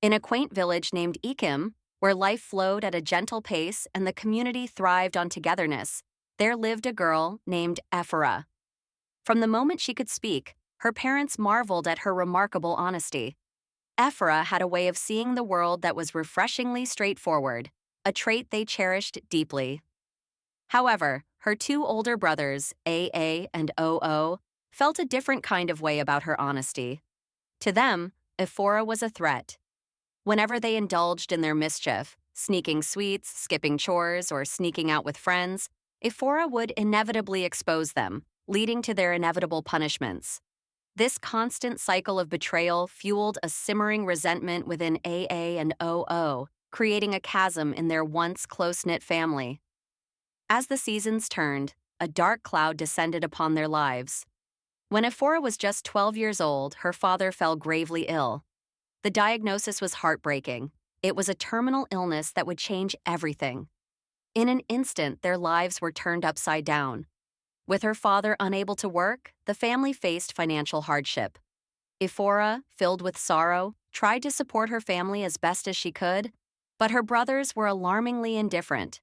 In a quaint village named Ekim, where life flowed at a gentle pace and the community thrived on togetherness, there lived a girl named Effora. From the moment she could speak, her parents marveled at her remarkable honesty. Effora had a way of seeing the world that was refreshingly straightforward, a trait they cherished deeply. However, her two older brothers, AA and OO, felt a different kind of way about her honesty. To them, Effora was a threat. Whenever they indulged in their mischief, sneaking sweets, skipping chores, or sneaking out with friends, Effora would inevitably expose them, leading to their inevitable punishments. This constant cycle of betrayal fueled a simmering resentment within AA and OO, creating a chasm in their once close-knit family. As the seasons turned, a dark cloud descended upon their lives. When Effora was just 12 years old, her father fell gravely ill. The diagnosis was heartbreaking. It was a terminal illness that would change everything. In an instant, their lives were turned upside down. With her father unable to work, the family faced financial hardship. Effora, filled with sorrow, tried to support her family as best as she could, but her brothers were alarmingly indifferent.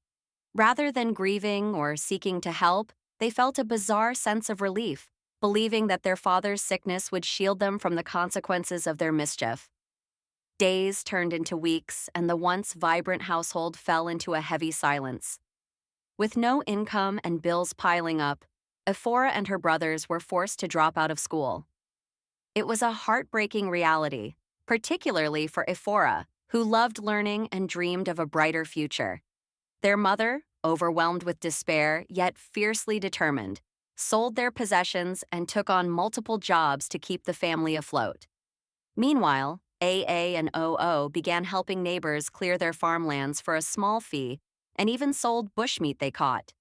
Rather than grieving or seeking to help, they felt a bizarre sense of relief, believing that their father's sickness would shield them from the consequences of their mischief. Days turned into weeks, and the once vibrant household fell into a heavy silence. With no income and bills piling up, Effora and her brothers were forced to drop out of school. It was a heartbreaking reality, particularly for Effora, who loved learning and dreamed of a brighter future. Their mother, overwhelmed with despair yet fiercely determined, sold their possessions and took on multiple jobs to keep the family afloat. Meanwhile, AA and OO began helping neighbors clear their farmlands for a small fee and even sold bushmeat they caught.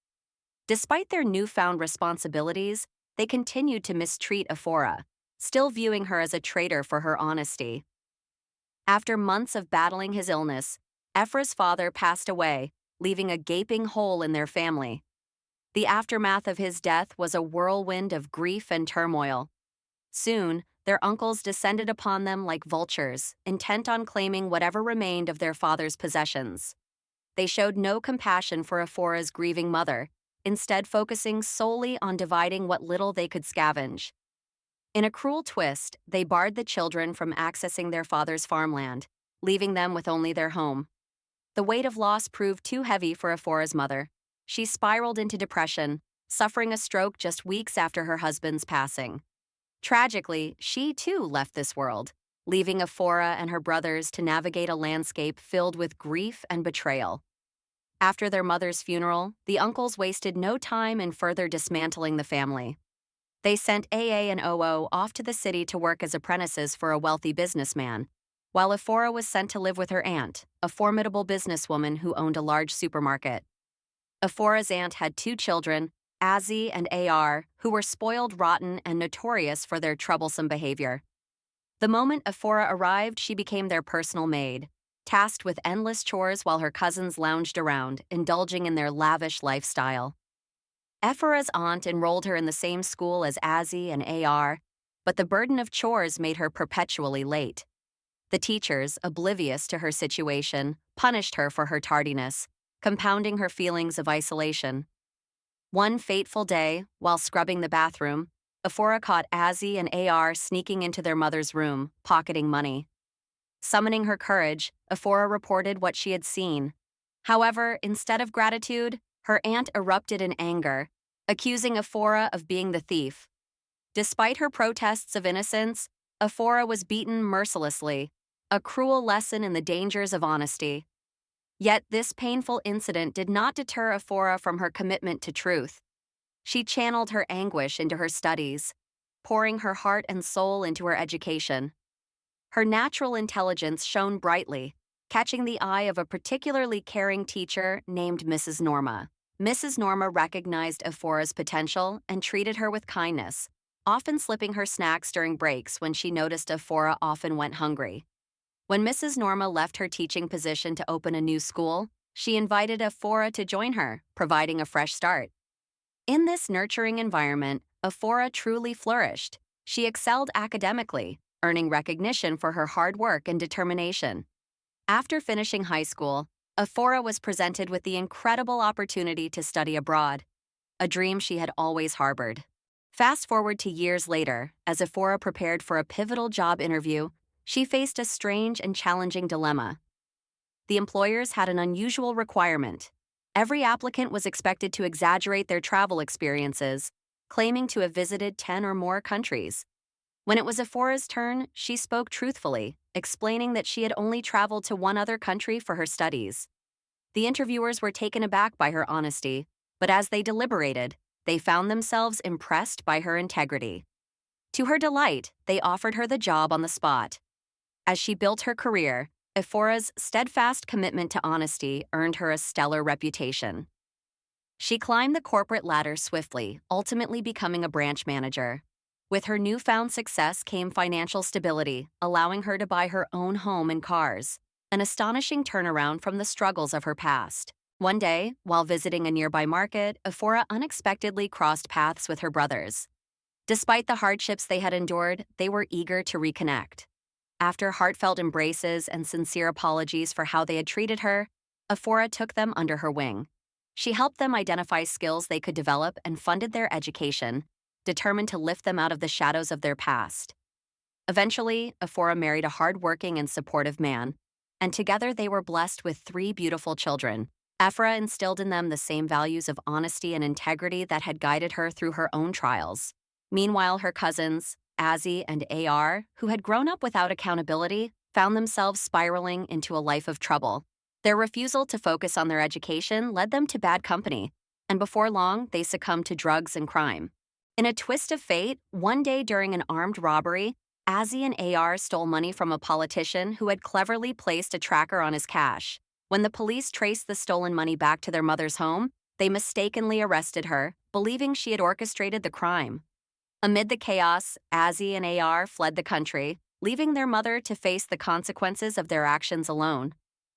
Despite their newfound responsibilities, they continued to mistreat Effora, still viewing her as a traitor for her honesty. After months of battling his illness, Ephra's father passed away, leaving a gaping hole in their family. The aftermath of his death was a whirlwind of grief and turmoil. Soon, their uncles descended upon them like vultures, intent on claiming whatever remained of their father's possessions. They showed no compassion for Ephora's grieving mother, instead focusing solely on dividing what little they could scavenge. In a cruel twist, they barred the children from accessing their father's farmland, leaving them with only their home. The weight of loss proved too heavy for Ephora's mother. She spiraled into depression, suffering a stroke just weeks after her husband's passing. Tragically, she too left this world, leaving Effora and her brothers to navigate a landscape filled with grief and betrayal. After their mother's funeral, the uncles wasted no time in further dismantling the family. They sent AA and OO off to the city to work as apprentices for a wealthy businessman, while Effora was sent to live with her aunt, a formidable businesswoman who owned a large supermarket. Ephora's aunt had two children, Azzy and AR, who were spoiled rotten and notorious for their troublesome behavior. The moment Effora arrived, she became their personal maid, tasked with endless chores while her cousins lounged around, indulging in their lavish lifestyle. Ephora's aunt enrolled her in the same school as Azzy and AR, but the burden of chores made her perpetually late. The teachers, oblivious to her situation, punished her for her tardiness, compounding her feelings of isolation. One fateful day, while scrubbing the bathroom, Effora caught Azzy and AR sneaking into their mother's room, pocketing money. Summoning her courage, Effora reported what she had seen. However, instead of gratitude, her aunt erupted in anger, accusing Effora of being the thief. Despite her protests of innocence, Effora was beaten mercilessly, a cruel lesson in the dangers of honesty. Yet this painful incident did not deter Effora from her commitment to truth. She channeled her anguish into her studies, pouring her heart and soul into her education. Her natural intelligence shone brightly, catching the eye of a particularly caring teacher named Mrs. Norma. Mrs. Norma recognized Ephora's potential and treated her with kindness, often slipping her snacks during breaks when she noticed Effora often went hungry. When Mrs. Norma left her teaching position to open a new school, she invited Effora to join her, providing a fresh start. In this nurturing environment, Effora truly flourished. She excelled academically, earning recognition for her hard work and determination. After finishing high school, Effora was presented with the incredible opportunity to study abroad, a dream she had always harbored. Fast forward to years later, as Effora prepared for a pivotal job interview, she faced a strange and challenging dilemma. The employers had an unusual requirement. Every applicant was expected to exaggerate their travel experiences, claiming to have visited 10 or more countries. When it was Ephora's turn, she spoke truthfully, explaining that she had only traveled to one other country for her studies. The interviewers were taken aback by her honesty, but as they deliberated, they found themselves impressed by her integrity. To her delight, they offered her the job on the spot. As she built her career, Ephora's steadfast commitment to honesty earned her a stellar reputation. She climbed the corporate ladder swiftly, ultimately becoming a branch manager. With her newfound success came financial stability, allowing her to buy her own home and cars, an astonishing turnaround from the struggles of her past. One day, while visiting a nearby market, Effora unexpectedly crossed paths with her brothers. Despite the hardships they had endured, they were eager to reconnect. After heartfelt embraces and sincere apologies for how they had treated her, Effora took them under her wing. She helped them identify skills they could develop and funded their education, determined to lift them out of the shadows of their past. Eventually, Effora married a hardworking and supportive man, and together they were blessed with 3 beautiful children. Effora instilled in them the same values of honesty and integrity that had guided her through her own trials. Meanwhile, her cousins, Azzy and AR, who had grown up without accountability, found themselves spiraling into a life of trouble. Their refusal to focus on their education led them to bad company, and before long, they succumbed to drugs and crime. In a twist of fate, one day during an armed robbery, Azzy and AR stole money from a politician who had cleverly placed a tracker on his cash. When the police traced the stolen money back to their mother's home, they mistakenly arrested her, believing she had orchestrated the crime. Amid the chaos, Azzy and AR fled the country, leaving their mother to face the consequences of their actions alone.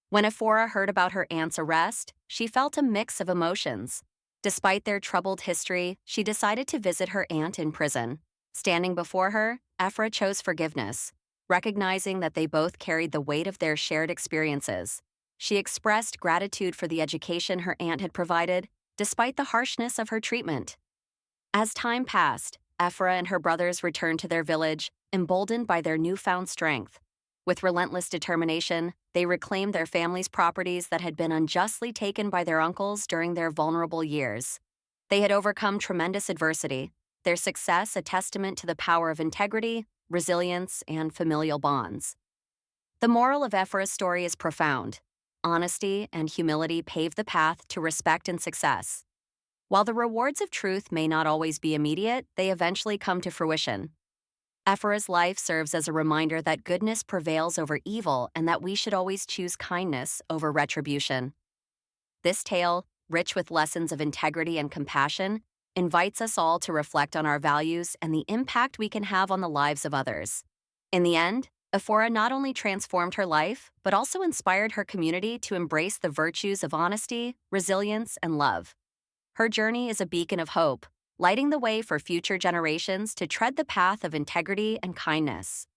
When Effora heard about her aunt's arrest, she felt a mix of emotions. Despite their troubled history, she decided to visit her aunt in prison. Standing before her, Effora chose forgiveness, recognizing that they both carried the weight of their shared experiences. She expressed gratitude for the education her aunt had provided, despite the harshness of her treatment. As time passed, Effora and her brothers returned to their village, emboldened by their newfound strength. With relentless determination, they reclaimed their family's properties that had been unjustly taken by their uncles during their vulnerable years. They had overcome tremendous adversity, their success a testament to the power of integrity, resilience, and familial bonds. The moral of Ephora's story is profound. Honesty and humility pave the path to respect and success. While the rewards of truth may not always be immediate, they eventually come to fruition. Ephora's life serves as a reminder that goodness prevails over evil and that we should always choose kindness over retribution. This tale, rich with lessons of integrity and compassion, invites us all to reflect on our values and the impact we can have on the lives of others. In the end, Effora not only transformed her life, but also inspired her community to embrace the virtues of honesty, resilience, and love. Her journey is a beacon of hope, lighting the way for future generations to tread the path of integrity and kindness.